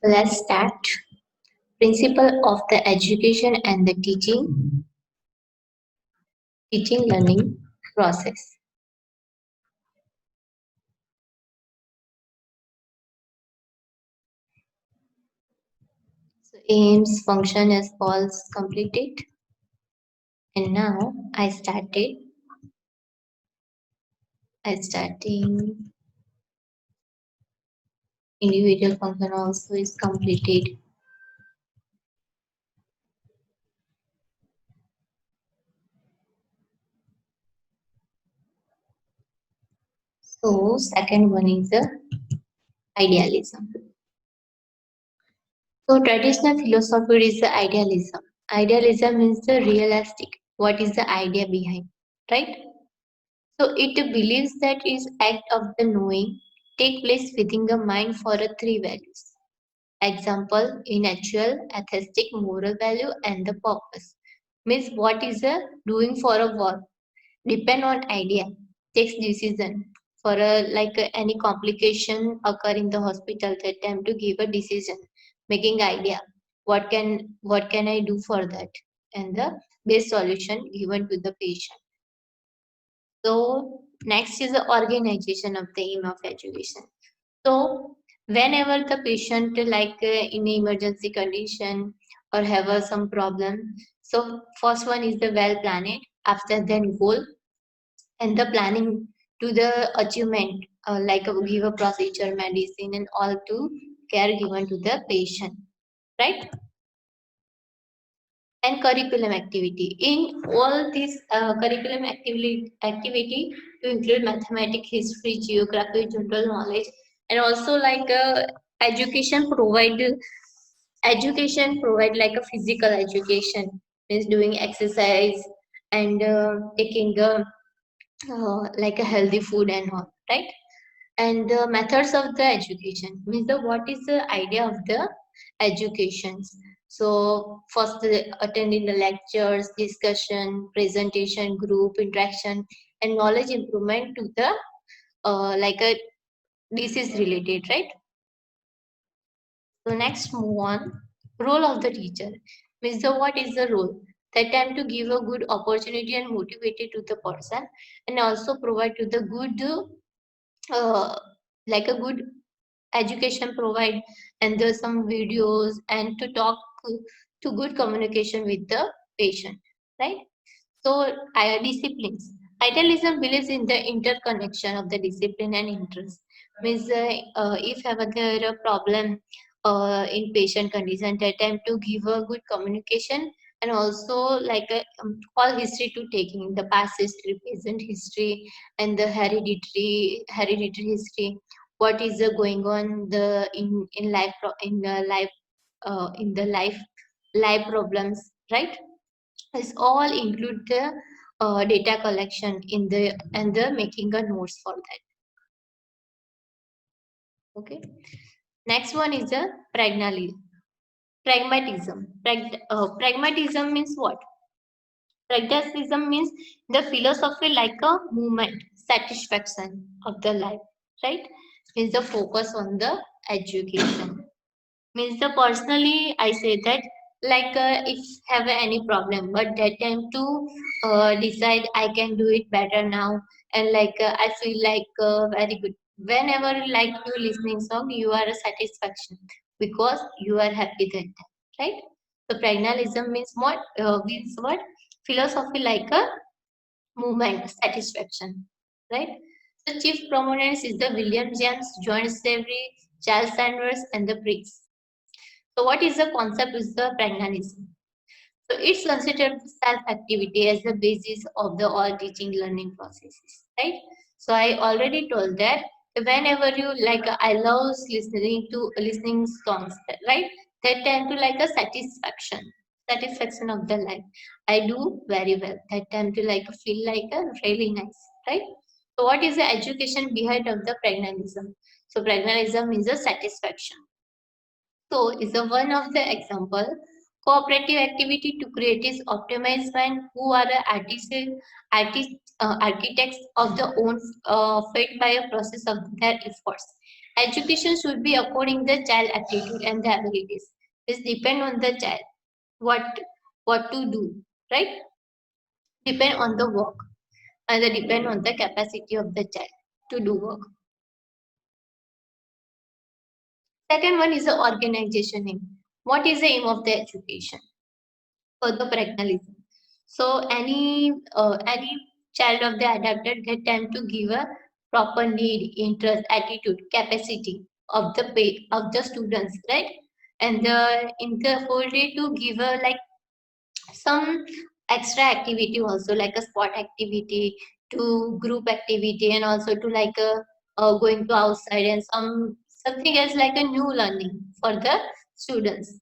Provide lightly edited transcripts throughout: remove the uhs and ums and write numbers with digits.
Let's start. Principle of the education and the teaching learning process. So aims, function as false completed. And now I starting individual function also is completed. So second one is the idealism. So traditional philosophy is the idealism. Idealism means the realistic. What is the idea behind, right? So it believes that its act of the knowing take place within the mind for a three values. Example, intellectual, aesthetic, moral value, and the purpose. Means what is the doing for a work depend on idea, takes decision for a any complication occur in the hospital. They attempt to give a decision, making idea. What can I do for that? And the best solution given to the patient. So next is the organization of the aim of education. So whenever the patient in emergency condition or have some problem, so first one is the well planned. After then goal and the planning to the achievement, give a procedure, medicine, and all to care given to the patient, right? And curriculum activity. In all these activity to include mathematics, history, geography, general knowledge, and also education provide like a physical education, means doing exercise and taking like a healthy food and all, right? And the methods of the education means the what is the idea of the educations. So first attending the lectures, discussion, presentation, group interaction, and knowledge improvement to the like a disease related, right? So next move on. Role of the teacher means the what is the role? That time to give a good opportunity and motivated to the person, and also provide to the good uh, like a good education provide, and there's some videos and to talk to good communication with the patient, right? So disciplines. Idealism believes in the interconnection of the discipline and interest. Means if ever there a problem in patient condition, they attempt to give a good communication, and also all history to taking the past history, present history, and the hereditary history. What is going on the in life in the life problems, right? This all include the data collection in the and the making a notes for that. Okay. Next one is the pragmatism. Pragmatism means what? Pragmatism means the philosophy like a movement, satisfaction of the life, right? Means the focus on the education. Means the personally I say that if have any problem, but that time to decide I can do it better now, and I feel very good whenever you listening song, you are a satisfaction because you are happy that time, right? So pragmatism means what philosophy like a movement satisfaction, right? The chief proponents is the William James, John Severy, Charles Sanders, and the Briggs. So what is the concept is the pragmatism? So it's considered self-activity as the basis of the all teaching learning processes, right? So I already told that whenever you I love listening songs, right? That tend to like a satisfaction of the life. I do very well. That tend to feel like a really nice, right? So what is the education behind of the pragmatism? So pragmatism is a satisfaction. So is a one of the example. Cooperative activity to create is optimized when who are the architects of the own fate by a process of their efforts. Education should be according the child attitude and the abilities. This depend on the child. What to do, right? Depend on the work and they depend on the capacity of the child to do work. Second one is the organization aim. What is the aim of the education? For the pragmatism. So any child of the adapted get time to give a proper need, interest, attitude, capacity of the of the students, right? And in the whole day to give a like some extra activity also like a sport activity to group activity and also to like a going to outside and something else like a new learning for the students.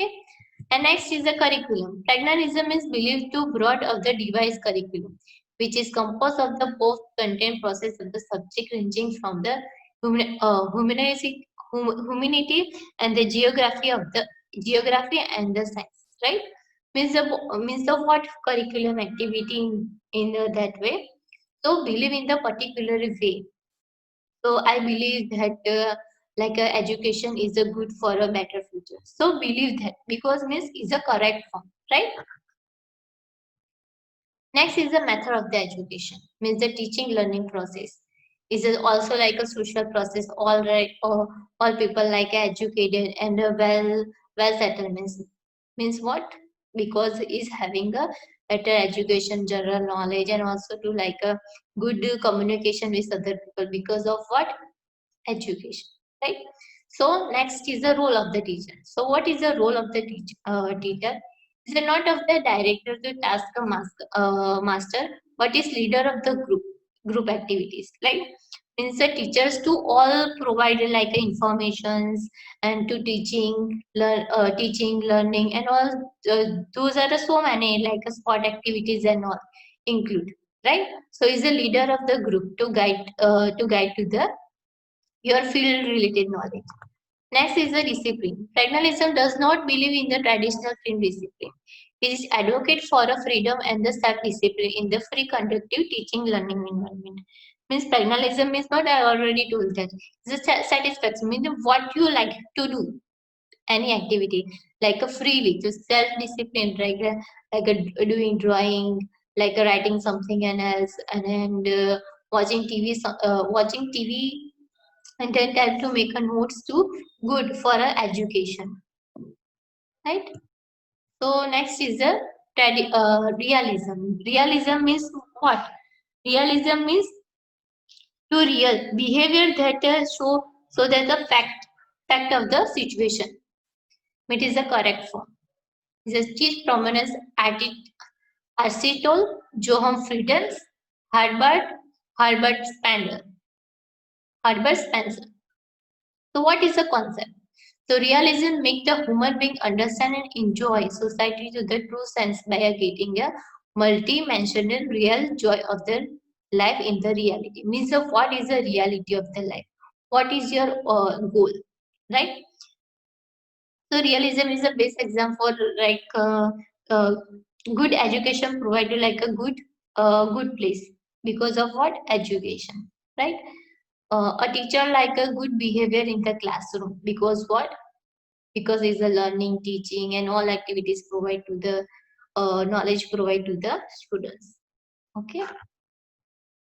Okay. And next is the curriculum. Pragmatism is believed to broad of the device curriculum, which is composed of the post content process of the subject ranging from the humanity and the geography and the science, right? Means the what curriculum activity in that way. So believe in the particular way. So I believe that like education is a good for a better future. So believe that because means is a correct form, right? Next is the method of the education, means the teaching learning process. Is it also like a social process? All right, or all people like educated and well settled means what? Because is having a better education, general knowledge, and also to like a good communication with other people because of what? Education, right? So next is the role of the teacher. So what is the role of the teacher? Is it not of the director to task a master, but is leader of the group activities, right? Means the teachers to all provide like informations and to teaching, learning, and all. Those are the so many like sport activities and all include, right? So is the leader of the group to guide to the your field related knowledge. Next is the discipline. Pragmatism does not believe in the traditional film discipline. It is advocate for a freedom and the self-discipline in the free conductive teaching learning environment. Means pragmatism is not I already told that. It's a satisfaction means what you like to do any activity like a freely to self-discipline doing drawing like writing something and else and watching watching TV and then try to make a notes to good for a education, right? So next is the realism. Realism means what? Realism means to real behavior that show that the fact of the situation. It is the correct form. Justice prominence Aristotle, Johann Friedens, Herbert Herbert Spencer. Herbert Spencer. So what is the concept? So realism make the human being understand and enjoy society to the true sense by getting a multi-dimensional real joy of the life in the reality. Means of what is the reality of the life? What is your goal? Right? So realism is the best example for like uh, good education provided like a good place because of what education, right? A teacher like a good behavior in the classroom because what? Because it's a learning, teaching, and all activities provide to the knowledge provide to the students. Okay.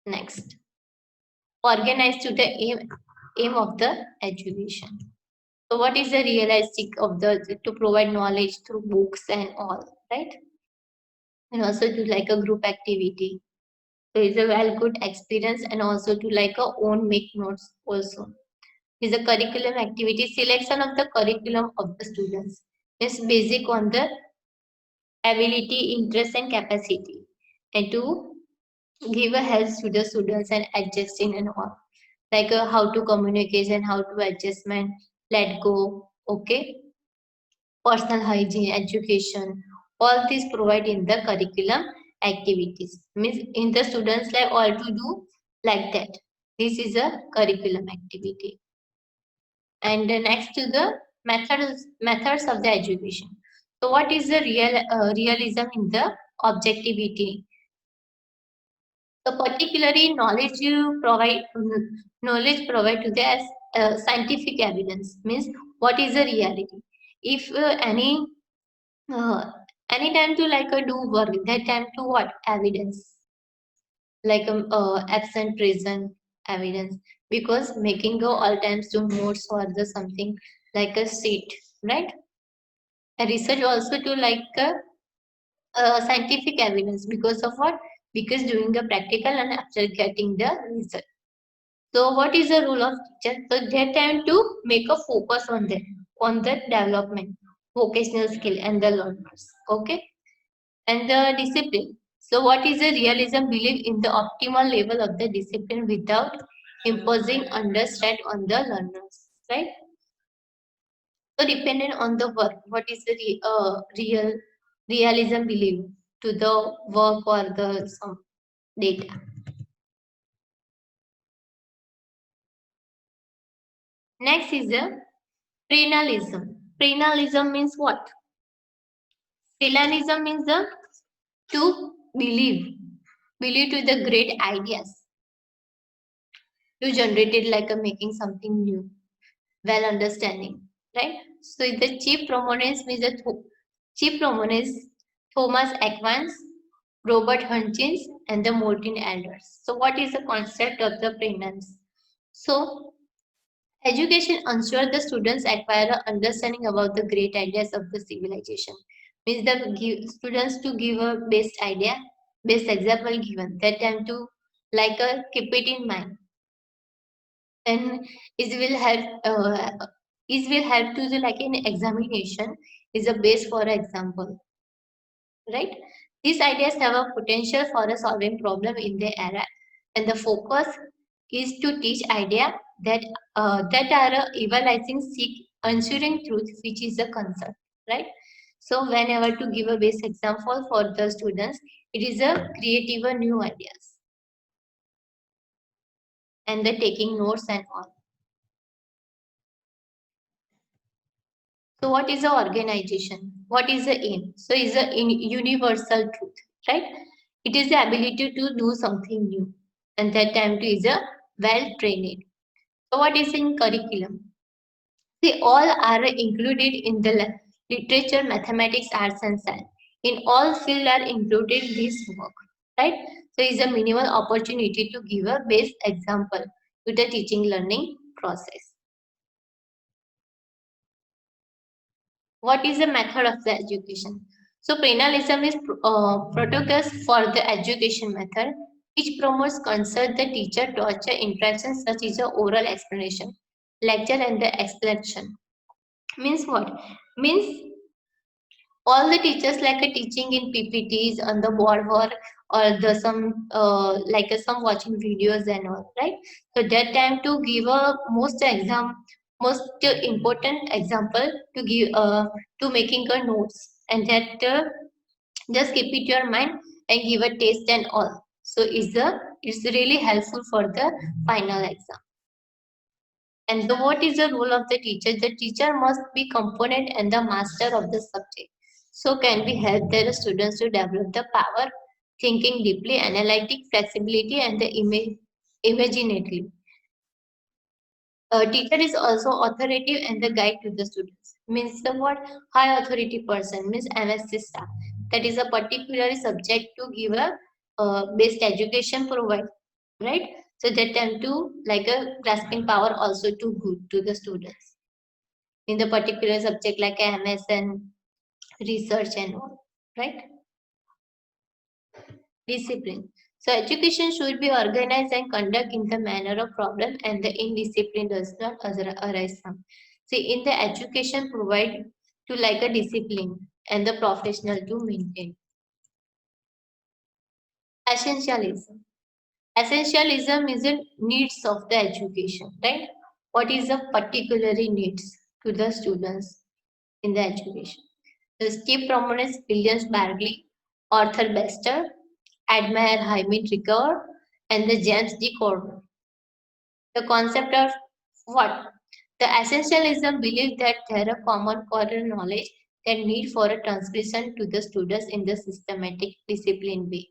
Next, organize to the aim of the education. So, what is the realistic of the to provide knowledge through books and all, right? And also to like a group activity. So, it's a well good experience and also to like a own make notes also. Is a curriculum activity selection of the curriculum of the students. Is basic on the ability, interest, and capacity, and to give a help to the students and adjusting and all, like how to communication, how to adjustment, let go, okay, personal hygiene, education, all these provide in the curriculum activities. Means in the students' life, all to do like that. This is a curriculum activity. And next to the methods of the education. So what is the realism in the objectivity? So particularly knowledge provide to the scientific evidence means what is the reality. If uh, any time to like do work, that time to what evidence, like absent present evidence, because making go all times to notes or the something like a sheet, right? A research also to like scientific evidence, because of what, because doing the practical and after getting the result. So what is the role of teacher? So they tend to make a focus on the development, vocational skill and the learners. Okay. And the discipline. So what is the realism belief in the optimal level of the discipline without imposing understand on the learners, right? So dependent on the work, what is the realism belief to the work or the some data. Next is the prenalism. Prenalism means what? Prenalism means the to believe to the great ideas, to generate it like a making something new, well understanding, right? So the chief proponents means the chief proponents Thomas Aquinas, Robert Hutchins, and the Morton Elders. So what is the concept of the preeminence? So education ensures the students acquire an understanding about the great ideas of the civilization. Means the students to give a best idea, best example given, that time to like keep it in mind, and it will help to the like in examination is a base for example, right? These ideas have a potential for a solving problem in the era, and the focus is to teach idea that are evaluating seek ensuring truth, which is the concept, right? So whenever to give a base example for the students, it is a creative new ideas and the taking notes and all. So what is the organization? What is the aim? So is a universal truth, right? It is the ability to do something new, and that time to is a well trained. So what is in curriculum? They all are included in the literature, mathematics, arts, and science. In all field are included this work, right? So is a minimal opportunity to give a base example to the teaching learning process. What is the method of the education? So penalism is protocols for the education method, which promotes concert the teacher torture interactions such as the oral explanation, lecture and the explanation. Means what? Means all the teachers like a teaching in PPTs on the board or the some like some watching videos and all, right? So that time to give a most important example to give to making a notes, and that just keep it your mind and give a test and all. So it's really helpful for the final exam. And the, what is the role of the teacher? The teacher must be component and the master of the subject. So can we help their students to develop the power, thinking deeply, analytic, flexibility, and the imaginatively. A teacher is also authoritative and the guide to the students. Means the what? High authority person means MSc staff. That is a particular subject to give a best education provide, right? So that time to like a grasping power also to good to the students in the particular subject like MS and research and all, right? Discipline. So education should be organized and conduct in the manner of problem, and the indiscipline does not arise from. See, in the education provide to like a discipline and the professional to maintain. Essentialism. Essentialism is the needs of the education, right? What is the particularly needs to the students in the education? The Steve Prominence, Williams Bagley, Arthur Bester, admire Hyman Ricard, and the James D. Corner. The concept of what? The essentialism believe that there are common core knowledge that need for a transmission to the students in the systematic discipline way.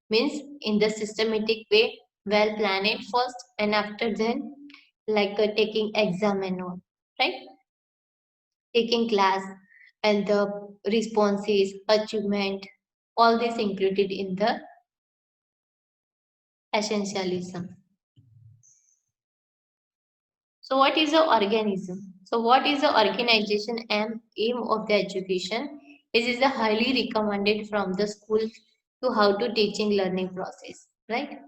Means in the systematic way, well planned first and after then like taking exam and all, right? Taking class and the responses, achievement, all this included in the essentialism. So what is the organism? So what is the organization and aim of the education? This is a highly recommended from the school to how to teaching learning process, right?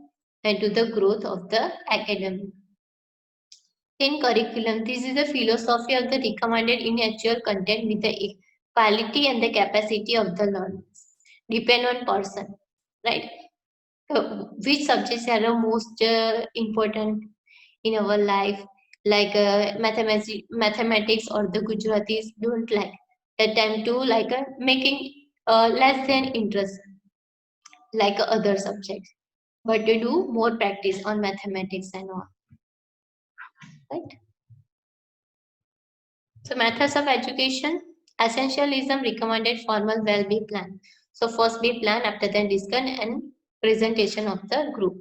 And to the growth of the academy. In curriculum, this is the philosophy of the recommended in actual content with the quality and the capacity of the learners. Depend on person, right? Which subjects are the most important in our life, like mathematics or the Gujaratis don't like that time to like making less than interest like other subjects, but they do more practice on mathematics and all, right? So methods of education, essentialism recommended formal well-being plan. So first be plan, after then discussion and presentation of the group.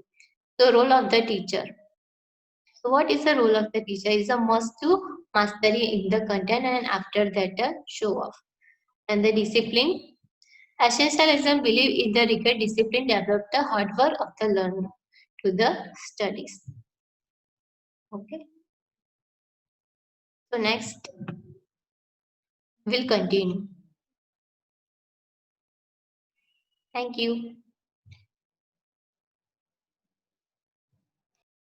The role of the teacher. So what is the role of the teacher? Is a must to mastery in the content and after that show off. And the discipline. Essentialism believe in the rigor discipline develop the hard work of the learner to the studies. Okay. So next we'll continue. Thank you.